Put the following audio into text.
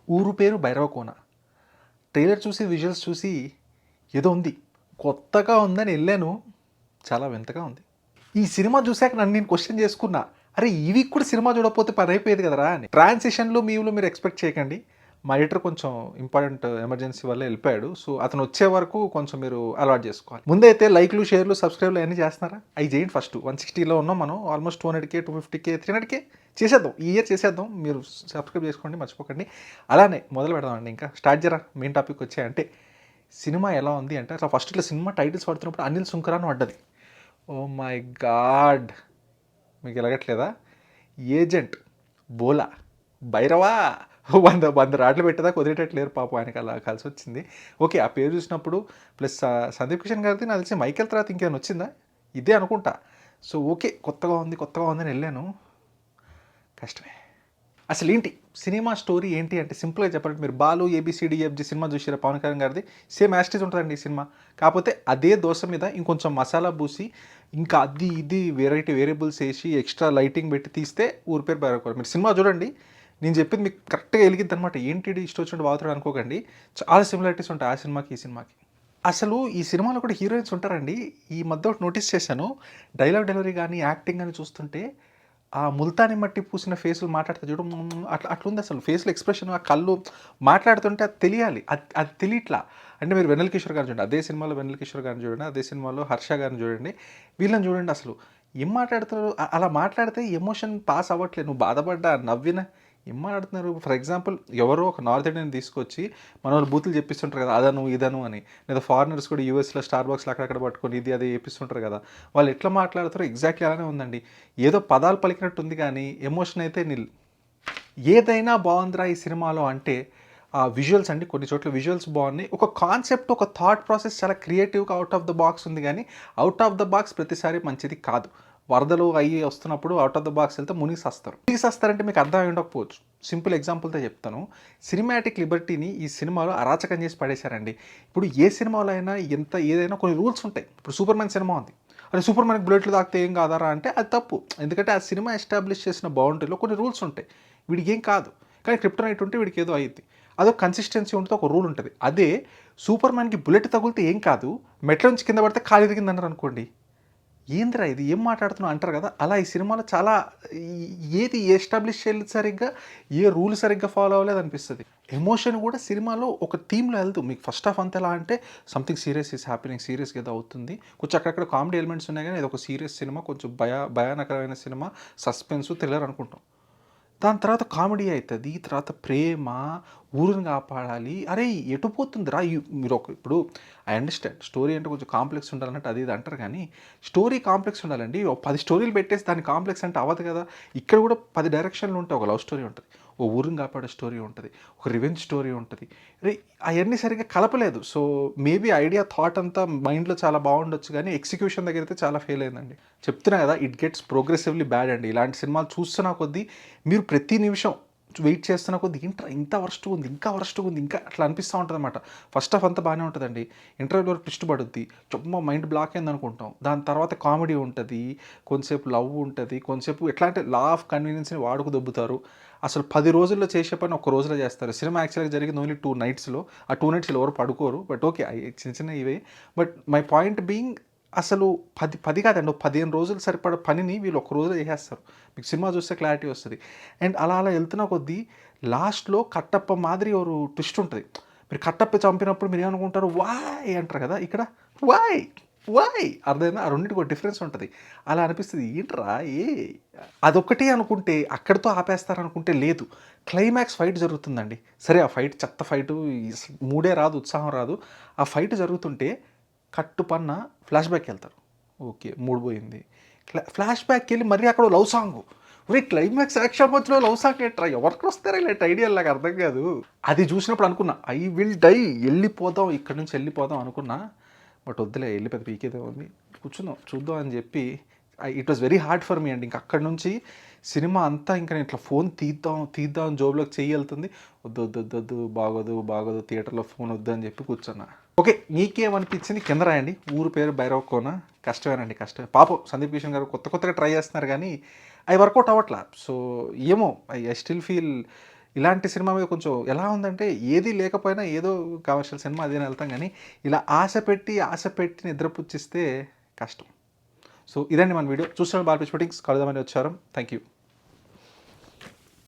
ఊరు పేరు భైరవకోన. ట్రైలర్ చూసి, విజువల్స్ చూసి ఏదో ఉంది. కొత్తగా ఉందని ఎళ్ళాను. చాలా వింతగా ఉంది. ఈ సినిమా చూసాక నన్ను నేను క్వెషన్ చేసుకున్నా. అరే! ఈ వీక్ కూడా సినిమా చూడకపోతే పనైపోయేది కదరా అని. ట్రాన్సిషన్‌లు, మీవులు మీరు ఎక్స్‌పెక్ట్ చేయకండి. మా ఎడిటర్ కొంచెం ఇంపార్టెంట్ ఎమర్జెన్సీ వల్ల ఎళ్ళిపోయాడు. సో, అతను వచ్చే వరకు కొంచెం మీరు అలవాటు చేసుకోవాలి. ముందైతే లైక్‌లు, షేర్‌లు, సబ్స్క్రైబ్‌లు అయన్నీ చేస్తున్నారా? అయి చేయండి ఫస్ట్. 160లో ఉన్నాం మనం. ఆల్మోస్ట్ 200K, 250K, 300K చేసేద్దాం. ఈ ఇయర్ చేసేద్దాం. మీరు సబ్స్క్రైబ్ చేసుకోండి మర్చిపోకండి. అలానే మొదలు పెడదామండి ఇంకా. స్టార్ట్ చేయరా మెయిన్ టాపిక్ వచ్చాయంటే సినిమా ఎలా ఉంది అంటే అసలు ఫస్ట్ ఇట్లా సినిమా టైటిల్స్ పడుతున్నప్పుడు అనిల్ సుంకర అని పడ్డది. Oh my god! మీకు ఎలగట్లేదా? ఏజెంట్, బోలా, భైరవా 100 రాట్లు పెట్టేదాకా వదిలేటట్లేరు పాపం, ఆయనకి అలా కలిసి వచ్చింది. ఓకే, ఆ పేరు చూసినప్పుడు ప్లస్ సందీప్ కిషన్ గారిది నాకు తెలిసి మైకేల్ తర్వాత ఇంకేమైనా వచ్చిందా? ఇదే అనుకుంటా. సో ఓకే, కొత్తగా ఉంది అని వెళ్ళాను. కష్టమే. అసలు ఏంటి సినిమా స్టోరీ ఏంటి అంటే సింపుల్గా చెప్పాలంటే మీరు బాలు ఏబిసిడిఎఫ్జి సినిమా చూసారా పవన్ కళ్యాణ్ గారిది? సేమ్ యాస్టీజ్ ఉంటుందండి ఈ సినిమా. కాకపోతే అదే దోశ మీద ఇంకొంచెం మసాలా పూసి ఇంకా అది ఇది వేరియబుల్స్ వేసి ఎక్స్ట్రా లైటింగ్ పెట్టి తీస్తే ఊరి పేరు బయటకు. మీరు సినిమా చూడండి, నేను చెప్పింది మీకు కరెక్ట్గా వెలిగిద్ది అనమాట. ఏంటి ఇష్టం వచ్చినట్టు బాగుతాడు అనుకోకండి. చాలా సిమిలారిటీస్ ఉంటాయి ఆ సినిమాకి ఈ సినిమాకి. అసలు ఈ సినిమాలో కూడా హీరోయిన్స్ ఉంటారండి. ఈ మధ్య ఒకటి నోటీస్ చేశాను. డైలాగ్ డెలివరీ కానీ యాక్టింగ్ కానీ చూస్తుంటే ఆ ముల్తాని మట్టి పూసిన ఫేసులు మాట్లాడితే చూడు అట్లుంది అసలు ఫేస్లో ఎక్స్ప్రెషన్, ఆ కళ్ళు మాట్లాడుతుంటే అది తెలియాలి. అది తెలియట్లా. అంటే మీరు వెన్నెల కిషోర్ గారిని చూడండి, అదే సినిమాలో వెన్నెల కిషోర్ గారిని చూడండి, అదే సినిమాలో హర్ష గారిని చూడండి, వీళ్ళని చూడండి అసలు ఏం మాట్లాడుతారు. అలా మాట్లాడితే ఎమోషన్ పాస్ అవ్వట్లేదు. నువ్వు బాధపడ్డా నవ్విన ఏం మాట్లాడుతున్నారు. ఫర్ ఎగ్జాంపుల్ ఎవరో ఒక నార్త్ ఇండియన్ తీసుకొచ్చి మన వాళ్ళు బూతులు చెప్పిస్తుంటారు కదా, అదను ఇదను అని. లేదా ఫారినర్స్ కూడా యూఎస్లో స్టార్ బాక్స్లో అక్కడక్కడ పట్టుకొని ఇది అది చెప్పిస్తుంటారు కదా, వాళ్ళు ఎట్లా మాట్లాడతారో ఎగ్జాక్ట్లీ అలానే ఉందండి. ఏదో పదాలు పలికినట్టు ఉంది కానీ ఎమోషన్ అయితే నిల్. ఏదైనా బాగుందిరా ఈ సినిమాలో అంటే ఆ విజువల్స్ అండి. కొన్ని చోట్ల విజువల్స్ బాగున్నాయి. ఒక కాన్సెప్ట్, ఒక థాట్ ప్రాసెస్ చాలా క్రియేటివ్గా అవుట్ ఆఫ్ ద బాక్స్ ఉంది. కానీ అవుట్ ఆఫ్ ద బాక్స్ ప్రతిసారి మంచిది కాదు. వరదలు అయ్యి వస్తున్నప్పుడు అవుట్ ఆఫ్ ద బాక్స్ వెళ్తే మునిగిస్తారంటే మీకు అర్థం అయి ఉండకపోవచ్చు. సింపుల్ ఎగ్జాంపుల్తో చెప్తాను. సినిమాటిక్ లిబర్టీని ఈ సినిమాలో అరాచకం చేసి పడేశారండి. ఇప్పుడు ఏ సినిమాలో అయినా ఏదైనా కొన్ని రూల్స్ ఉంటాయి. ఇప్పుడు సూపర్ మ్యాన్ సినిమా ఉంది, అంటే సూపర్ మ్యాన్కి బుల్లెట్లు తాకితే ఏం కాదారా అంటే అది తప్పు. ఎందుకంటే ఆ సినిమా ఎస్టాబ్లిష్ చేసిన బౌండరీలో కొన్ని రూల్స్ ఉంటాయి. వీడికి ఏం కాదు, కానీ క్రిప్టోనైట్ ఉంటే వీడికి ఏదో అయ్యింది. అదొక కన్సిస్టెన్సీ ఉంటుంది, ఒక రూల్ ఉంటుంది. అదే సూపర్ మ్యాన్కి బుల్లెట్ తగిలితే ఏం కాదు, మెట్ల నుంచి కింద పడితే కాలు ఎదిగిందన్నారు అనుకోండి, ఏందిరా ఇది ఏం మాట్లాడుతున్నావు అంటారు కదా. అలా ఈ సినిమాలో చాలా ఏది ఎస్టాబ్లిష్ చేయలేదు సరిగ్గా, ఏ రూల్ సరిగ్గా ఫాలో అవ్వలేదు అనిపిస్తుంది. ఎమోషన్ కూడా సినిమాలో ఒక థీమ్లో వెళ్తూ మీకు ఫస్ట్ హాఫ్ అంతా ఎలా అంటే సంథింగ్ సీరియస్ ఈస్ హ్యాపీనింగ్, సీరియస్గా ఏదో అవుతుంది. కొంచెం అక్కడక్కడ కామెడీ ఎలిమెంట్స్ ఉన్నాయి, కానీ ఇది ఒక సీరియస్ సినిమా, కొంచెం భయానకరమైన సినిమా, సస్పెన్స్, థ్రిల్లర్ అనుకుంటాం. దాని తర్వాత కామెడీ అవుతుంది, తర్వాత ప్రేమ, ఊరిని కాపాడాలి. అరే ఎటు పోతుందిరా మీరు ఇప్పుడు ఐ అండర్స్టాండ్ స్టోరీ అంటే కొంచెం కాంప్లెక్స్ ఉండాలన్నట్టు అది ఇది అంటారు, కానీ స్టోరీ కాంప్లెక్స్ ఉండాలండి. 10 స్టోరీలు పెట్టేసి దాన్ని కాంప్లెక్స్ అంటే అవ్వదు కదా. ఇక్కడ కూడా 10 డైరెక్షన్లు ఉంటాయి. ఒక లవ్ స్టోరీ ఉంటుంది, ఓ ఊరిని కాపాడే స్టోరీ ఉంటుంది, ఒక రివెంజ్ స్టోరీ ఉంటుంది. అవన్నీ సరిగ్గా కలపలేదు. సో మేబీ ఐడియా థాట్ అంతా మైండ్లో చాలా బాగుండొచ్చు, కానీ ఎగ్జిక్యూషన్ దగ్గర అయితే చాలా ఫెయిల్ అయిందండి. చెప్తున్నా కదా, ఇట్ గెట్స్ ప్రోగ్రెసివ్లీ బ్యాడ్ అండి. ఇలాంటి సినిమాలు చూస్తున్న కొద్దీ మీరు ప్రతి నిమిషం వెయిట్ చేస్తున్న కొద్ది ఇంత వరస్ట్గా ఉంది, ఇంకా అట్లా అనిపిస్తూ ఉంటుంది అనమాట. ఫస్ట్ హాఫ్ అంతా బాగానే ఉంటుందండి. ఇంటర్వ్యూలో ట్విస్ట్ పడుద్ది, చుమ్మా మైండ్ బ్లాక్ అయింది అనుకుంటాం. దాని తర్వాత కామెడీ ఉంటుంది, కొంతసేపు లవ్ ఉంటుంది, కొంతసేపు ఎట్లా అంటే లా ఆఫ్ కన్వీనియన్స్ని వాడుకు దొబ్బుతారు. అసలు 10 రోజుల్లో చేసే పని ఒక రోజులో చేస్తారు. సినిమా యాక్చువల్గా జరిగింది ఓన్లీ 2 నైట్స్లో. ఆ 2 నైట్స్లో ఎవరు పడుకోరు, బట్ ఓకే చిన్న ఇవే. బట్ మై పాయింట్ బీయింగ్, అసలు 10 కాదండి, 15 రోజులు సరిపడ పనిని వీళ్ళు ఒక రోజులో చేసేస్తారు. మీకు సినిమా చూస్తే క్లారిటీ వస్తుంది. అండ్ అలా వెళ్తున్న కొద్దీ లాస్ట్లో కట్టప్ప మాదిరి ఒక ట్విస్ట్ ఉంటుంది. మీరు కట్టప్ప చంపినప్పుడు మీరు ఏమనుకుంటారు, వాయ్ అంటారు కదా, ఇక్కడ వాయ్ వాయ్ అర్థమైందా. ఆ రెండింటికి ఒక డిఫరెన్స్ ఉంటుంది. అలా అనిపిస్తుంది, ఏంట్రా అదొక్కటి అనుకుంటే అక్కడితో ఆపేస్తారనుకుంటే లేదు. క్లైమాక్స్ ఫైట్ జరుగుతుందండి. సరే ఆ ఫైట్ చెత్త ఫైటు, మూడే రాదు, ఉత్సాహం రాదు. ఆ ఫైట్ జరుగుతుంటే కట్టుపన్న ఫ్లాష్ బ్యాక్కి వెళ్తారు. ఓకే, మూడు పోయింది. ఫ్లాష్ బ్యాక్కి వెళ్ళి మరీ అక్కడ లవ్ సాంగ్. ఒరే క్లైమాక్స్ యాక్షన్ మధ్యలో లవ్ సాంగ్ ఏంట్రా, ఎవరికి వస్తారా ఇలాంటి ఐడియా, నాకు అర్థం కాదు. అది చూసినప్పుడు అనుకున్నా ఐ విల్ డై, వెళ్ళిపోదాం ఇక్కడ నుంచి వెళ్ళిపోదాం అనుకున్నా. బట్ వద్దులే, వెళ్ళి పెద్ద పీకేదే ఉంది, కూర్చుందాం చూద్దాం అని చెప్పి it was very hard for me అండి. ఇంక అక్కడి నుంచి సినిమా అంతా ఇంకా నేను ఇట్లా ఫోన్ తీద్దాం జోబులోకి చెయ్యెళ్తుంది. వద్దు బాగోదు థియేటర్లో ఫోన్ వద్దు అని చెప్పి కూర్చున్నా. ఓకే, మీకేమనిపించింది కింద రాయండి. ఊరు పేరు భైరవకోన. కష్టమేనండి, కష్టమే. పాపం సందీప్ కిషన్ గారు కొత్తగా ట్రై చేస్తున్నారు, కానీ అవి వర్కౌట్ అవ్వట్లా. సో ఏమో ఐ స్టిల్ ఫీల్ ఇలాంటి సినిమా మీద కొంచెం ఎలా ఉందంటే ఏది లేకపోయినా ఏదో కమర్షియల్ సినిమా అదేని వెళ్తాం కానీ ఇలా ఆశ పెట్టి నిద్రపుచ్చిస్తే కష్టం. సో ఇదండి మన వీడియో. చూసిన బాగా షూటింగ్స్ కలుద్దామని వచ్చారు. Thank you.